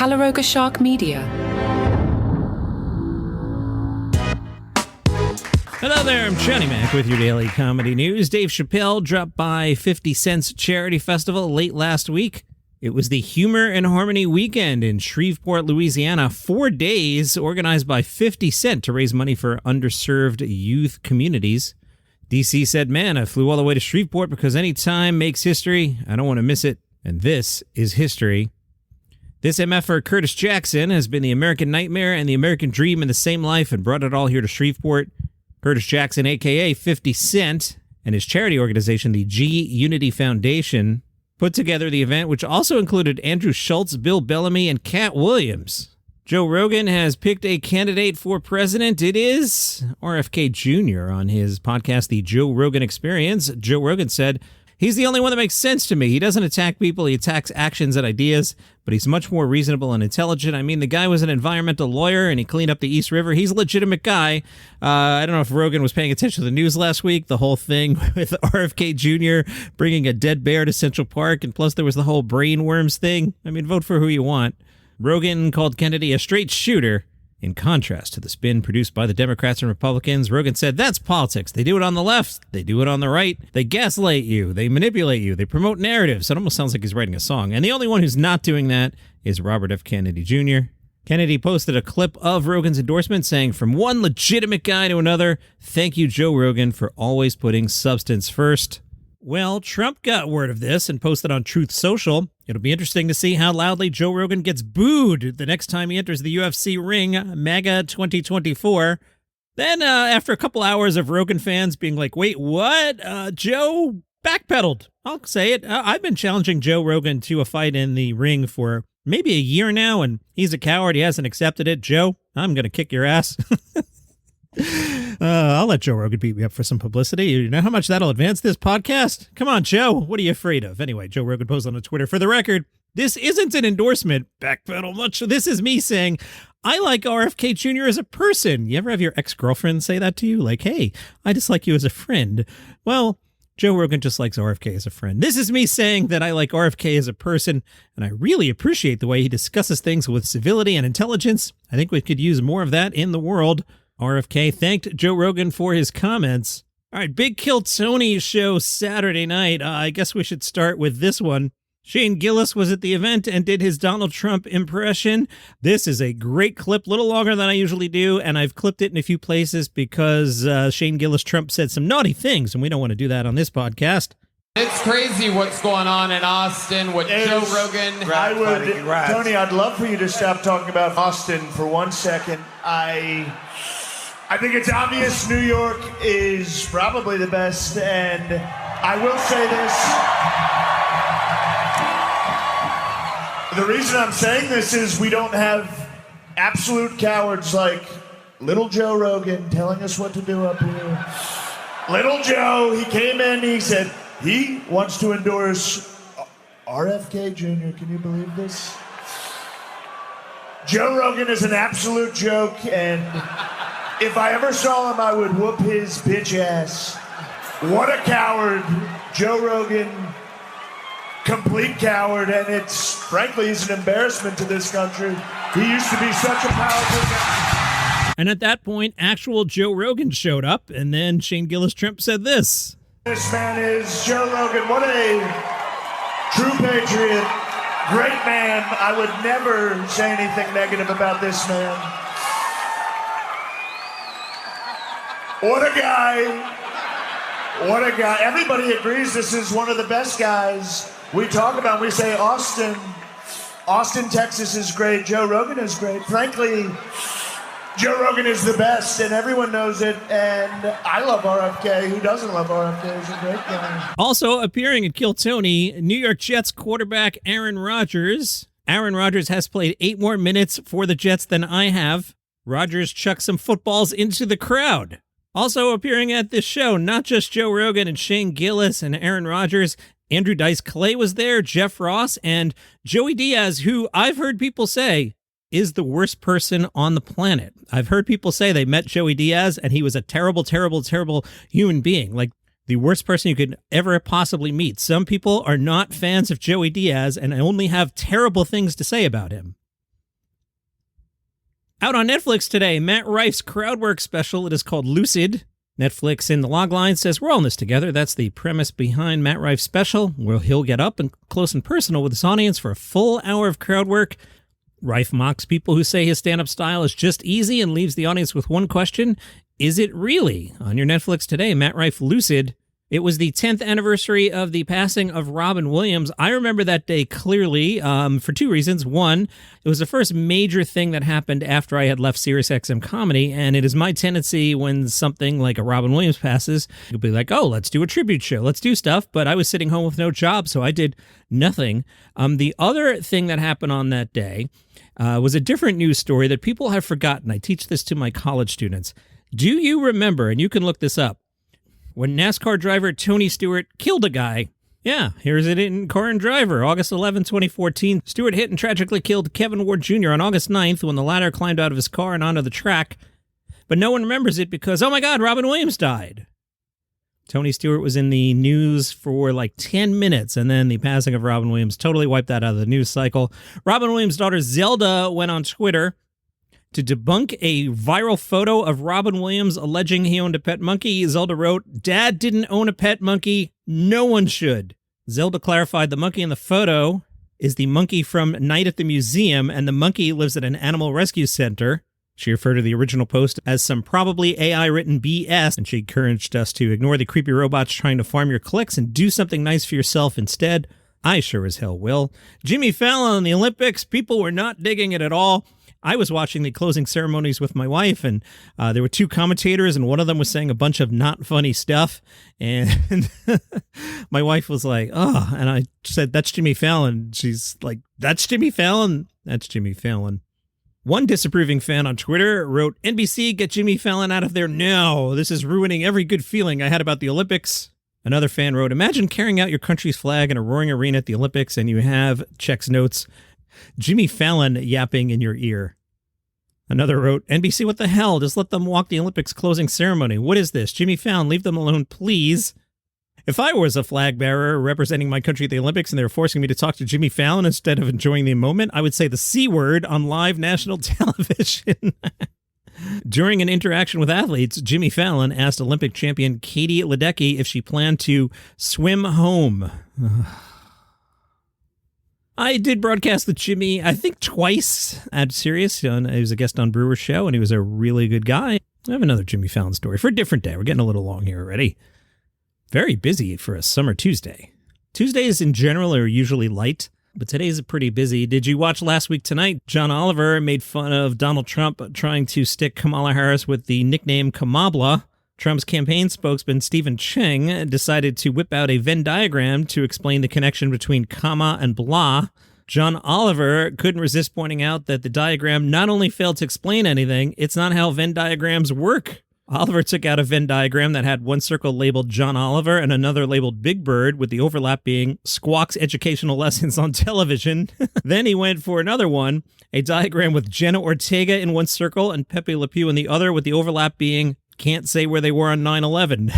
Calaroga Shark Media. Hello there, I'm Johnny Mac with your daily comedy news. Dave Chappelle dropped by 50 Cent's charity festival late last week. It was the Humor and Harmony Weekend in Shreveport, Louisiana. 4 days organized by 50 Cent to raise money for underserved youth communities. DC said, man, I flew all the way to Shreveport because any time makes history. I don't want to miss it. And this is history. This MFer Curtis Jackson has been the American nightmare and the American dream in the same life and brought it all here to Shreveport. Curtis Jackson, a.k.a. 50 Cent, and his charity organization, the G Unity Foundation, put together the event, which also included Andrew Schultz, Bill Bellamy, and Cat Williams. Joe Rogan has picked a candidate for president. It is RFK Jr. On his podcast, The Joe Rogan Experience. Joe Rogan said, he's the only one that makes sense to me. He doesn't attack people. He attacks actions and ideas, but he's much more reasonable and intelligent. I mean, the guy was an environmental lawyer, and he cleaned up the East River. He's a legitimate guy. I don't know if Rogan was paying attention to the news last week, the whole thing with RFK Jr. bringing a dead bear to Central Park, and plus there was the whole brain worms thing. I mean, vote for who you want. Rogan called Kennedy a straight shooter. In contrast to the spin produced by the Democrats and Republicans, Rogan said, that's politics. They do it on the left. They do it on the right. They gaslight you. They manipulate you. They promote narratives. It almost sounds like he's writing a song. And the only one who's not doing that is Robert F. Kennedy Jr. Kennedy posted a clip of Rogan's endorsement saying, from one legitimate guy to another, thank you, Joe Rogan, for always putting substance first. Well, Trump got word of this and posted on Truth Social. It'll be interesting to see how loudly Joe Rogan gets booed the next time he enters the UFC ring, MAGA 2024. Then, after a couple hours of Rogan fans being like, wait, what? Joe backpedaled. I'll say it. I've been challenging Joe Rogan to a fight in the ring for maybe a year now, and he's a coward. He hasn't accepted it. Joe, I'm going to kick your ass. I'll let Joe Rogan beat me up for some publicity. You know how much that'll advance this podcast? Come on, Joe. What are you afraid of? Anyway, Joe Rogan posted on Twitter, for the record, this isn't an endorsement. Backpedal much. This is me saying, I like RFK Jr. as a person. You ever have your ex-girlfriend say that to you? Like, hey, I dislike you as a friend. Well, Joe Rogan just likes RFK as a friend. This is me saying that I like RFK as a person, and I really appreciate the way he discusses things with civility and intelligence. I think we could use more of that in the world. RFK thanked Joe Rogan for his comments. All right, Big Kill Tony's show Saturday night. I guess we should start with this one. Shane Gillis was at the event and did his Donald Trump impression. This is a great clip, a little longer than I usually do, and I've clipped it in a few places because Shane Gillis Trump said some naughty things, and we don't want to do that on this podcast. It's crazy what's going on in Austin with Joe Rogan. Tony, I'd love for you to stop talking about Austin for 1 second. I think it's obvious New York is probably the best, and I will say this. The reason I'm saying this is we don't have absolute cowards like little Joe Rogan telling us what to do up here. Little Joe, he came in, he said he wants to endorse RFK Jr. Can you believe this? Joe Rogan is an absolute joke, and if I ever saw him, I would whoop his bitch ass. What a coward. Joe Rogan, complete coward, and frankly, he's an embarrassment to this country. He used to be such a powerful guy. And at that point, actual Joe Rogan showed up, and then Shane Gillis Trump said this. This man is Joe Rogan. What a true patriot. Great man. I would never say anything negative about this man. What a guy. What a guy. Everybody agrees this is one of the best guys. We talk about, we say Austin, Texas is great. Joe Rogan is great. Frankly, Joe Rogan is the best, and everyone knows it, and I love RFK. Who doesn't love RFK? He's a great guy. Also appearing at Kill Tony, New York Jets quarterback Aaron Rodgers. Aaron Rodgers has played 8 more minutes for the Jets than I have. Rodgers chucked some footballs into the crowd. Also appearing at this show, not just Joe Rogan and Shane Gillis and Aaron Rodgers, Andrew Dice Clay was there, Jeff Ross, and Joey Diaz, who I've heard people say is the worst person on the planet. I've heard people say they met Joey Diaz and he was a terrible, terrible, terrible human being, like the worst person you could ever possibly meet. Some people are not fans of Joey Diaz and only have terrible things to say about him. Out on Netflix today, Matt Rife's crowdwork special. It is called Lucid. Netflix in the logline says, we're all in this together. That's the premise behind Matt Rife's special, where he'll get up and close and personal with his audience for a full hour of crowd work. Rife mocks people who say his stand-up style is just easy and leaves the audience with one question: is it really? On your Netflix today, Matt Rife Lucid. It was the 10th anniversary of the passing of Robin Williams. I remember that day clearly for two reasons. One, it was the first major thing that happened after I had left SiriusXM Comedy, and it is my tendency when something like a Robin Williams passes, you'll be like, oh, let's do a tribute show, let's do stuff, but I was sitting home with no job, so I did nothing. The other thing that happened on that day was a different news story that people have forgotten. I teach this to my college students. Do you remember, and you can look this up, when NASCAR driver Tony Stewart killed a guy? Yeah, here's it in Car and Driver, August 11, 2014. Stewart hit and tragically killed Kevin Ward Jr. on August 9th when the latter climbed out of his car and onto the track. But no one remembers it because, oh my God, Robin Williams died. Tony Stewart was in the news for like 10 minutes, and then the passing of Robin Williams totally wiped that out of the news cycle. Robin Williams' daughter Zelda went on Twitter to debunk a viral photo of Robin Williams alleging he owned a pet monkey. Zelda wrote, "Dad didn't own a pet monkey. No one should." Zelda clarified the monkey in the photo is the monkey from Night at the Museum, and the monkey lives at an animal rescue center. She referred to the original post as some probably AI-written BS, and she encouraged us to ignore the creepy robots trying to farm your clicks and do something nice for yourself instead. I sure as hell will. Jimmy Fallon in the Olympics, people were not digging it at all. I was watching the closing ceremonies with my wife, and there were two commentators, and one of them was saying a bunch of not funny stuff. And my wife was like, oh, and I said, that's Jimmy Fallon. She's like, that's Jimmy Fallon? That's Jimmy Fallon. One disapproving fan on Twitter wrote, NBC, get Jimmy Fallon out of there now. This is ruining every good feeling I had about the Olympics. Another fan wrote, imagine carrying out your country's flag in a roaring arena at the Olympics, and you have, checks notes, Jimmy Fallon yapping in your ear. Another wrote, NBC, what the hell? Just let them walk the Olympics closing ceremony. What is this? Jimmy Fallon, leave them alone, please. If I was a flag bearer representing my country at the Olympics and they were forcing me to talk to Jimmy Fallon instead of enjoying the moment, I would say the C word on live national television. During an interaction with athletes, Jimmy Fallon asked Olympic champion Katie Ledecky if she planned to swim home. I did broadcast with Jimmy, I think twice at Sirius. He was a guest on Brewer's show, and he was a really good guy. I have another Jimmy Fallon story for a different day. We're getting a little long here already. Very busy for a summer Tuesday. Tuesdays in general are usually light, but today's pretty busy. Did you watch Last Week Tonight? John Oliver made fun of Donald Trump trying to stick Kamala Harris with the nickname Kamabla. Trump's campaign spokesman Stephen Cheng decided to whip out a Venn diagram to explain the connection between comma and blah. John Oliver couldn't resist pointing out that the diagram not only failed to explain anything, it's not how Venn diagrams work. Oliver took out a Venn diagram that had one circle labeled John Oliver and another labeled Big Bird, with the overlap being Squawk's educational lessons on television. Then he went for another one, a diagram with Jenna Ortega in one circle and Pepe Le Pew in the other, with the overlap being can't say where they were on 9/11.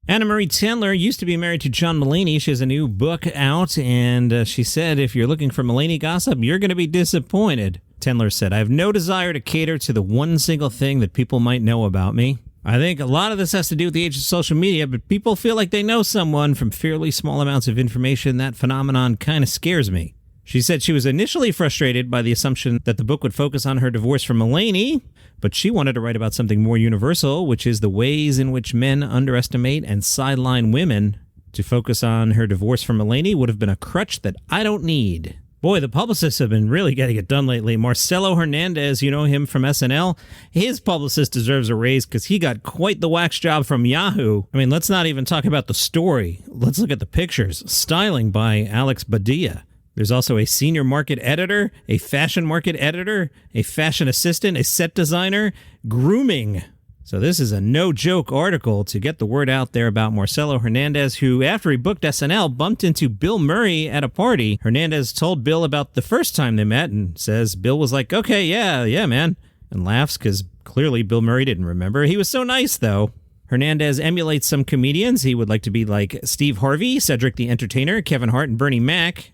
Anna Marie Tandler used to be married to John Mulaney. She has a new book out, and she said, if you're looking for Mulaney gossip, you're going to be disappointed. Tandler said, I have no desire to cater to the one single thing that people might know about me. I think a lot of this has to do with the age of social media, but people feel like they know someone from fairly small amounts of information. That phenomenon kind of scares me. She said she was initially frustrated by the assumption that the book would focus on her divorce from Mulaney, but she wanted to write about something more universal, which is the ways in which men underestimate and sideline women. To focus on her divorce from Mulaney would have been a crutch that I don't need. Boy, the publicists have been really getting it done lately. Marcelo Hernandez, you know him from SNL. His publicist deserves a raise because he got quite the wax job from Yahoo. I mean, let's not even talk about the story. Let's look at the pictures. Styling by Alex Badia. There's also a senior market editor, a fashion market editor, a fashion assistant, a set designer, grooming. So this is a no-joke article to get the word out there about Marcelo Hernandez, who, after he booked SNL, bumped into Bill Murray at a party. Hernandez told Bill about the first time they met and says Bill was like, okay, yeah, man, and laughs because clearly Bill Murray didn't remember. He was so nice, though. Hernandez emulates some comedians. He would like to be like Steve Harvey, Cedric the Entertainer, Kevin Hart, and Bernie Mac.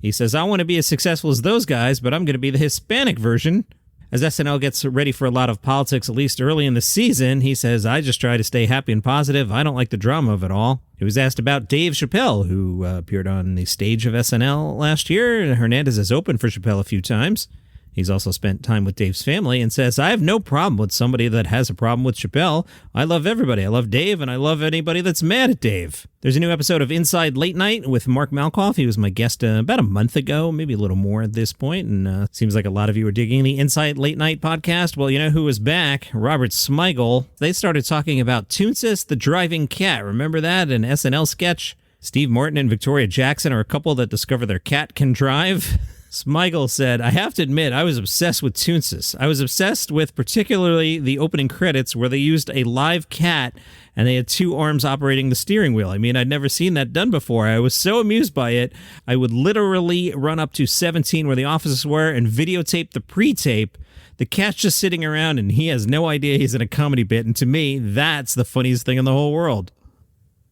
He says, I want to be as successful as those guys, but I'm going to be the Hispanic version. As SNL gets ready for a lot of politics, at least early in the season, he says, I just try to stay happy and positive. I don't like the drama of it all. He was asked about Dave Chappelle, who appeared on the stage of SNL last year. Hernandez has opened for Chappelle a few times. He's also spent time with Dave's family and says, I have no problem with somebody that has a problem with Chappelle. I love everybody. I love Dave, and I love anybody that's mad at Dave. There's a new episode of Inside Late Night with Mark Malkoff. He was my guest about a month ago, maybe a little more at this point, and seems like a lot of you are digging the Inside Late Night podcast. Well, you know who was back? Robert Smigel. They started talking about Toonsis the Driving Cat. Remember that? An SNL sketch? Steve Martin and Victoria Jackson are a couple that discover their cat can drive. Smigel said, I have to admit, I was obsessed with Toonsis. I was obsessed with particularly the opening credits where they used a live cat and they had two arms operating the steering wheel. I mean, I'd never seen that done before. I was so amused by it. I would literally run up to 17 where the offices were and videotape the pre-tape. The cat's just sitting around and he has no idea he's in a comedy bit. And to me, that's the funniest thing in the whole world.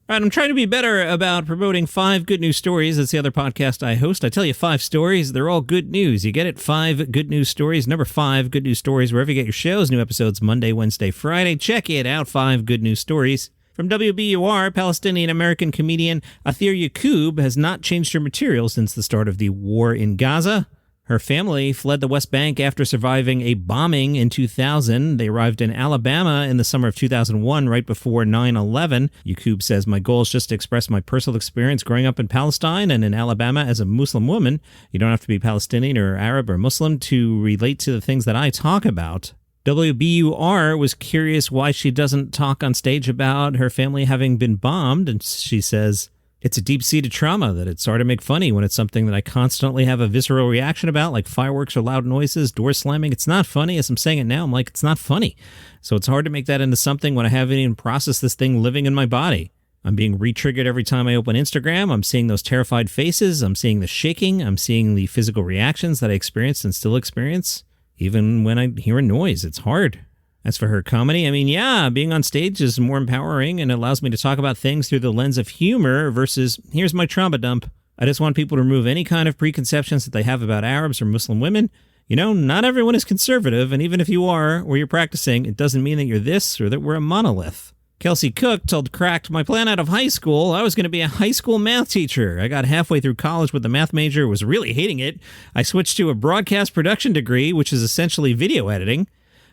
All right, I'm trying to be better about promoting 5 good news stories. That's the other podcast I host. I tell you 5 stories. They're all good news. You get it? 5 good news stories. Number 5 good news stories wherever you get your shows. New episodes Monday, Wednesday, Friday. Check it out. 5 good news stories. From WBUR, Palestinian-American comedian Athir Yacoub has not changed her material since the start of the war in Gaza. Her family fled the West Bank after surviving a bombing in 2000. They arrived in Alabama in the summer of 2001, right before 9/11. Yacoub says, my goal is just to express my personal experience growing up in Palestine and in Alabama as a Muslim woman. You don't have to be Palestinian or Arab or Muslim to relate to the things that I talk about. WBUR was curious why she doesn't talk on stage about her family having been bombed, and she says, it's a deep-seated trauma that it's hard to make funny when it's something that I constantly have a visceral reaction about, like fireworks or loud noises, door slamming. It's not funny. As I'm saying it now, I'm like, it's not funny. So it's hard to make that into something when I haven't even processed this thing living in my body. I'm being re-triggered every time I open Instagram. I'm seeing those terrified faces. I'm seeing the shaking. I'm seeing the physical reactions that I experienced and still experience. Even when I hear a noise, it's hard. As for her comedy, I mean, yeah, being on stage is more empowering and allows me to talk about things through the lens of humor versus, here's my trauma dump. I just want people to remove any kind of preconceptions that they have about Arabs or Muslim women. You know, not everyone is conservative, and even if you are, or you're practicing, it doesn't mean that you're this or that we're a monolith. Kelsey Cook told Cracked, my plan out of high school, I was going to be a high school math teacher. I got halfway through college with the math major, was really hating it. I switched to a broadcast production degree, which is essentially video editing.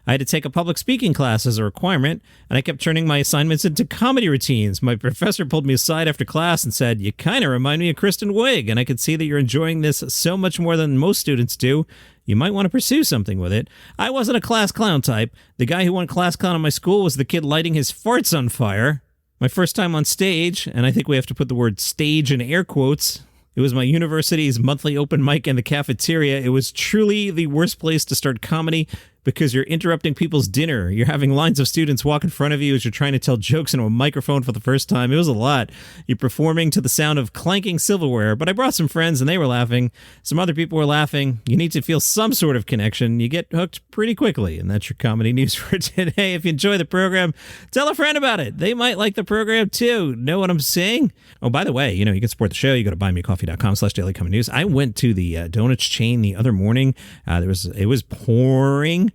I had to take a public speaking class as a requirement, and I kept turning my assignments into comedy routines. My professor pulled me aside after class and said, you kind of remind me of Kristen Wiig, and I could see that you're enjoying this so much more than most students do. You might want to pursue something with it. I wasn't a class clown type. The guy who won class clown in my school was the kid lighting his farts on fire. My first time on stage, and I think we have to put the word stage in air quotes, it was my university's monthly open mic in the cafeteria. It was truly the worst place to start comedy because you're interrupting people's dinner. You're having lines of students walk in front of you as you're trying to tell jokes into a microphone for the first time. It was a lot. You're performing to the sound of clanking silverware, but I brought some friends and they were laughing. Some other people were laughing. You need to feel some sort of connection. You get hooked pretty quickly, and that's your comedy news for today. If you enjoy the program, tell a friend about it. They might like the program too. Know what I'm saying? Oh, by the way, you can support the show. You go to buymeacoffee.com/dailycomedynews. I went to the donuts chain the other morning. It was pouring.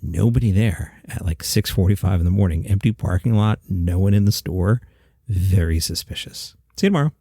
Nobody there at like 6:45 in the morning. Empty parking lot. No one in the store. Very suspicious. See you tomorrow.